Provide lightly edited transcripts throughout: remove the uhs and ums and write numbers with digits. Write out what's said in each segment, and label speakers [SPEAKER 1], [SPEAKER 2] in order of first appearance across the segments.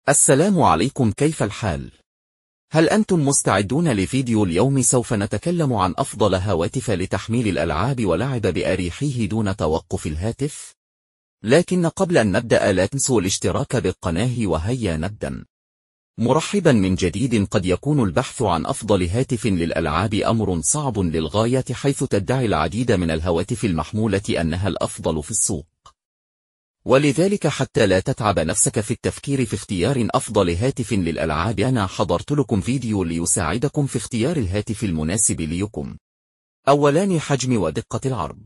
[SPEAKER 1] السلام عليكم، كيف الحال؟ هل أنتم مستعدون لفيديو اليوم؟ سوف نتكلم عن أفضل هواتف لتحميل الألعاب ولعب بأريحيه دون توقف الهاتف. لكن قبل أن نبدأ لا تنسوا الاشتراك بالقناة وهيا نبدأ. مرحبا من جديد. قد يكون البحث عن أفضل هاتف للألعاب أمر صعب للغاية، حيث تدعي العديد من الهواتف المحمولة أنها الأفضل في السوق. ولذلك حتى لا تتعب نفسك في التفكير في اختيار أفضل هاتف للألعاب، أنا حضرت لكم فيديو ليساعدكم في اختيار الهاتف المناسب ليكم. أولاً، حجم ودقة العرض.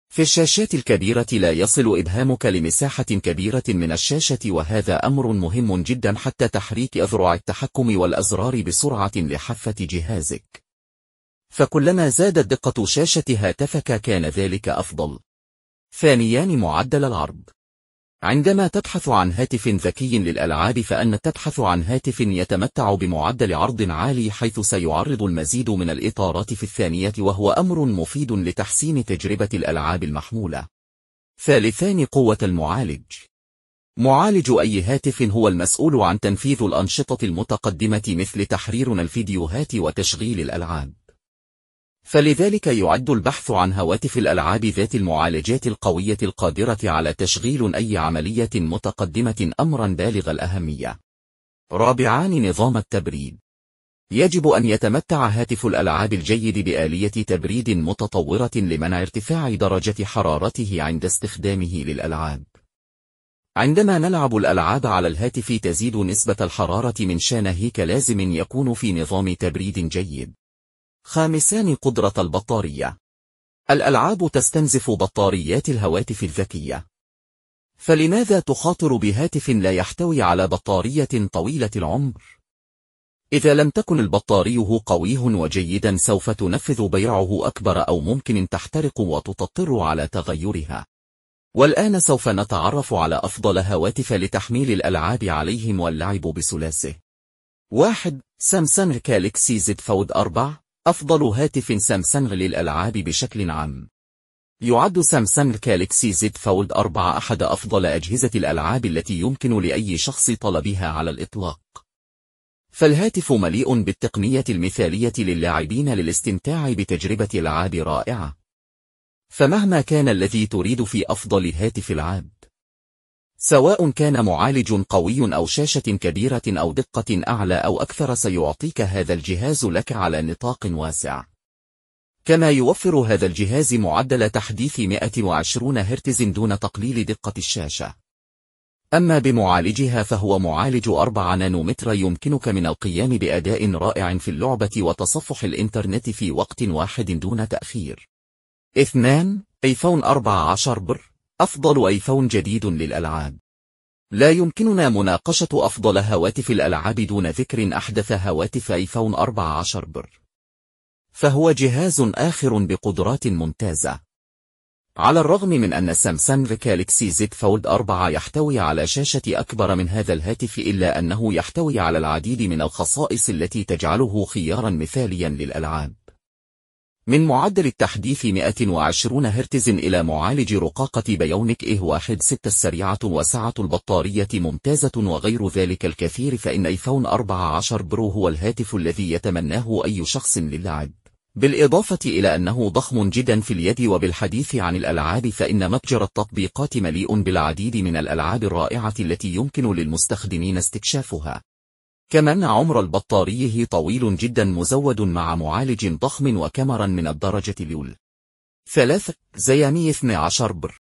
[SPEAKER 1] في الشاشات الكبيرة لا يصل إبهامك لمساحة كبيرة من الشاشة، وهذا أمر مهم جدا حتى تحريك أذرع التحكم والأزرار بسرعة لحافة جهازك. فكلما زادت دقة شاشة هاتفك كان ذلك أفضل. ثانياً، معدل العرض. عندما تبحث عن هاتف ذكي للألعاب فأنت تبحث عن هاتف يتمتع بمعدل عرض عالي، حيث سيعرض المزيد من الإطارات في الثانية، وهو أمر مفيد لتحسين تجربة الألعاب المحمولة. ثالثاً، قوة المعالج. معالج أي هاتف هو المسؤول عن تنفيذ الأنشطة المتقدمة مثل تحرير الفيديوهات وتشغيل الألعاب. فلذلك يعد البحث عن هواتف الألعاب ذات المعالجات القوية القادرة على تشغيل أي عملية متقدمة أمرا بالغ الأهمية. رابعاً، نظام التبريد. يجب أن يتمتع هاتف الألعاب الجيد بآلية تبريد متطورة لمنع ارتفاع درجة حرارته عند استخدامه للألعاب. عندما نلعب الألعاب على الهاتف تزيد نسبة الحرارة، من شأنه كلازم يكون في نظام تبريد جيد. خامساً، قدرة البطارية. الألعاب تستنزف بطاريات الهواتف الذكية، فلماذا تخاطر بهاتف لا يحتوي على بطارية طويلة العمر؟ إذا لم تكن البطارية قويه وجيدا سوف تنفذ بيعه أكبر، أو ممكن تحترق وتضطر على تغيرها. والآن سوف نتعرف على أفضل هواتف لتحميل الألعاب عليهم واللعب بسلاسة. 1. سامسونج جالاكسي زد فولد 4. أفضل هاتف سامسونج للألعاب بشكل عام. يعد سامسونج جالاكسي زد فولد 4 أحد أفضل أجهزة الألعاب التي يمكن لأي شخص طلبها على الإطلاق. فالهاتف مليء بالتقنية المثالية للاعبين للاستمتاع بتجربة ألعاب رائعة. فمهما كان الذي تريد في أفضل هاتف ألعاب، سواء كان معالج قوي أو شاشة كبيرة أو دقة أعلى أو أكثر، سيعطيك هذا الجهاز لك على نطاق واسع. كما يوفر هذا الجهاز معدل تحديث 120 هرتز دون تقليل دقة الشاشة. أما بمعالجها فهو معالج 4 نانومتر، يمكنك من القيام بأداء رائع في اللعبة وتصفح الإنترنت في وقت واحد دون تأخير. 2. آيفون 14 برو. أفضل آيفون جديد للألعاب. لا يمكننا مناقشة أفضل هواتف الألعاب دون ذكر أحدث هواتف آيفون 14 برو. فهو جهاز آخر بقدرات ممتازة. على الرغم من أن سامسونج جالاكسي زد فولد 4 يحتوي على شاشة أكبر من هذا الهاتف، إلا أنه يحتوي على العديد من الخصائص التي تجعله خيارا مثاليا للألعاب. من معدل التحديث 120 هرتز إلى معالج رقاقة بايونيك A16 السريعة، وسعة البطارية ممتازة، وغير ذلك الكثير، فإن آيفون 14 برو هو الهاتف الذي يتمناه أي شخص للعب. بالإضافة إلى أنه ضخم جدا في اليد. وبالحديث عن الألعاب فإن متجر التطبيقات مليء بالعديد من الألعاب الرائعة التي يمكن للمستخدمين استكشافها. كمان عمر البطارية طويل جدا، مزود مع معالج ضخم وكاميرا من الدرجة الأولى. 3. زيامي 12 برو.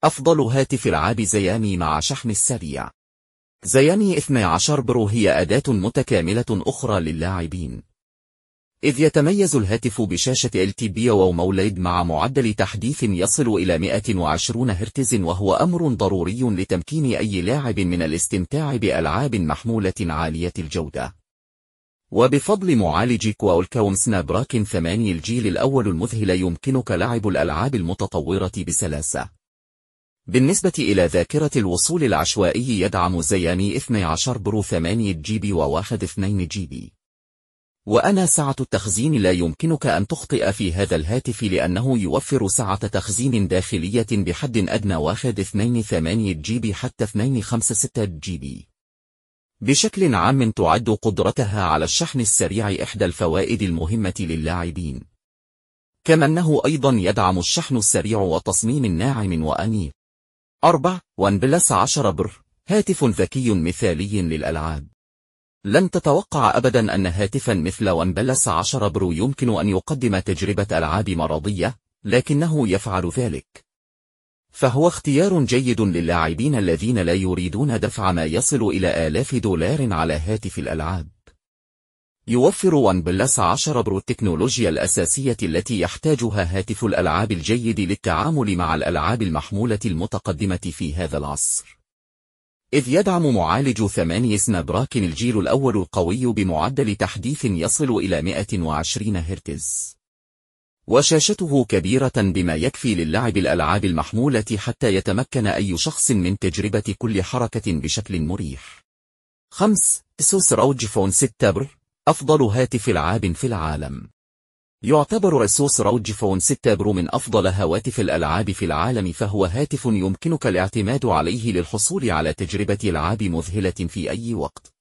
[SPEAKER 1] أفضل هاتف ألعاب زيامي مع شحن السريع. زيامي 12 برو هي أداة متكاملة أخرى للاعبين، إذ يتميز الهاتف بشاشة LTP ومولد مع معدل تحديث يصل إلى 120 هرتز، وهو أمر ضروري لتمكين أي لاعب من الاستمتاع بألعاب محمولة عالية الجودة. وبفضل معالج كوالكوم سنابدراجون 8 الجيل الأول المذهل، يمكنك لعب الألعاب المتطورة بسلاسة. بالنسبة إلى ذاكرة الوصول العشوائي، يدعم زيامي 12 برو 8 جيبي وواحد 2 جيبي. وأنا سعة التخزين لا يمكنك أن تخطئ في هذا الهاتف لأنه يوفر سعة تخزين داخلية بحد أدنى واخد 2.8 جيبي حتى 2.56 جيبي. بشكل عام تعد قدرتها على الشحن السريع إحدى الفوائد المهمة للاعبين، كما أنه أيضا يدعم الشحن السريع وتصميم ناعم وأنيق. 4. ون بلس 10 برو، هاتف ذكي مثالي للألعاب. لن تتوقع أبدا أن هاتفا مثل ون بلس 10 برو يمكن أن يقدم تجربة ألعاب مرضية، لكنه يفعل ذلك. فهو اختيار جيد للاعبين الذين لا يريدون دفع ما يصل إلى آلاف دولار على هاتف الألعاب. يوفر ون بلس 10 برو التكنولوجيا الأساسية التي يحتاجها هاتف الألعاب الجيد للتعامل مع الألعاب المحمولة المتقدمة في هذا العصر، إذ يدعم معالج 8 سناب دراجون الجيل الأول القوي بمعدل تحديث يصل إلى 120 هرتز، وشاشته كبيرة بما يكفي للعب الألعاب المحمولة حتى يتمكن أي شخص من تجربة كل حركة بشكل مريح. 5. أسوس روج فون 6 برو، أفضل هاتف ألعاب في العالم. يعتبر أسوس روج فون 6 برو من أفضل هواتف الألعاب في العالم، فهو هاتف يمكنك الاعتماد عليه للحصول على تجربة ألعاب مذهلة في أي وقت،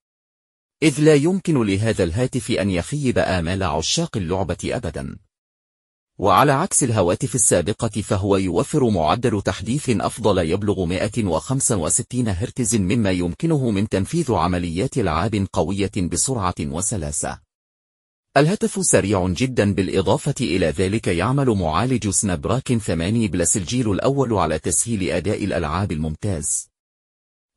[SPEAKER 1] إذ لا يمكن لهذا الهاتف أن يخيب آمال عشاق اللعبة أبدا. وعلى عكس الهواتف السابقة فهو يوفر معدل تحديث أفضل يبلغ 165 هرتز، مما يمكنه من تنفيذ عمليات ألعاب قوية بسرعة وسلاسة. الهاتف سريع جدا، بالإضافة إلى ذلك يعمل معالج سناب دراجون 8 بلس الجيل الأول على تسهيل أداء الألعاب الممتاز،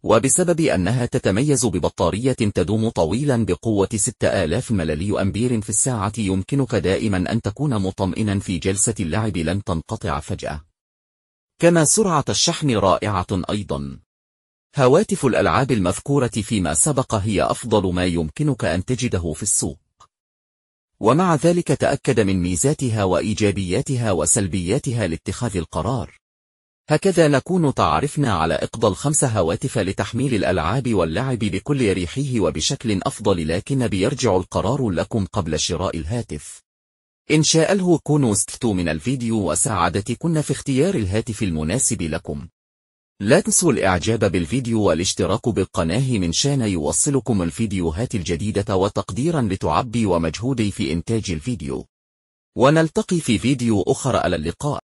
[SPEAKER 1] وبسبب أنها تتميز ببطارية تدوم طويلا بقوة 6000 ملي أمبير في الساعة، يمكنك دائما أن تكون مطمئنا في جلسة اللعب لن تنقطع فجأة. كما سرعة الشحن رائعة أيضا. هواتف الألعاب المذكورة فيما سبق هي أفضل ما يمكنك أن تجده في السوق، ومع ذلك تأكد من ميزاتها وإيجابياتها وسلبياتها لاتخاذ القرار. هكذا نكون تعرفنا على أفضل 5 هواتف لتحميل الألعاب واللعب بكل ريحه وبشكل أفضل، لكن بيرجع القرار لكم قبل شراء الهاتف. إن شاء الله كونوا استفدتوا من الفيديو وساعدتكن في اختيار الهاتف المناسب لكم. لا تنسوا الإعجاب بالفيديو والاشتراك بالقناة من شان يوصلكم الفيديوهات الجديدة، وتقديرا لتعبي ومجهودي في إنتاج الفيديو. ونلتقي في فيديو آخر، على اللقاء.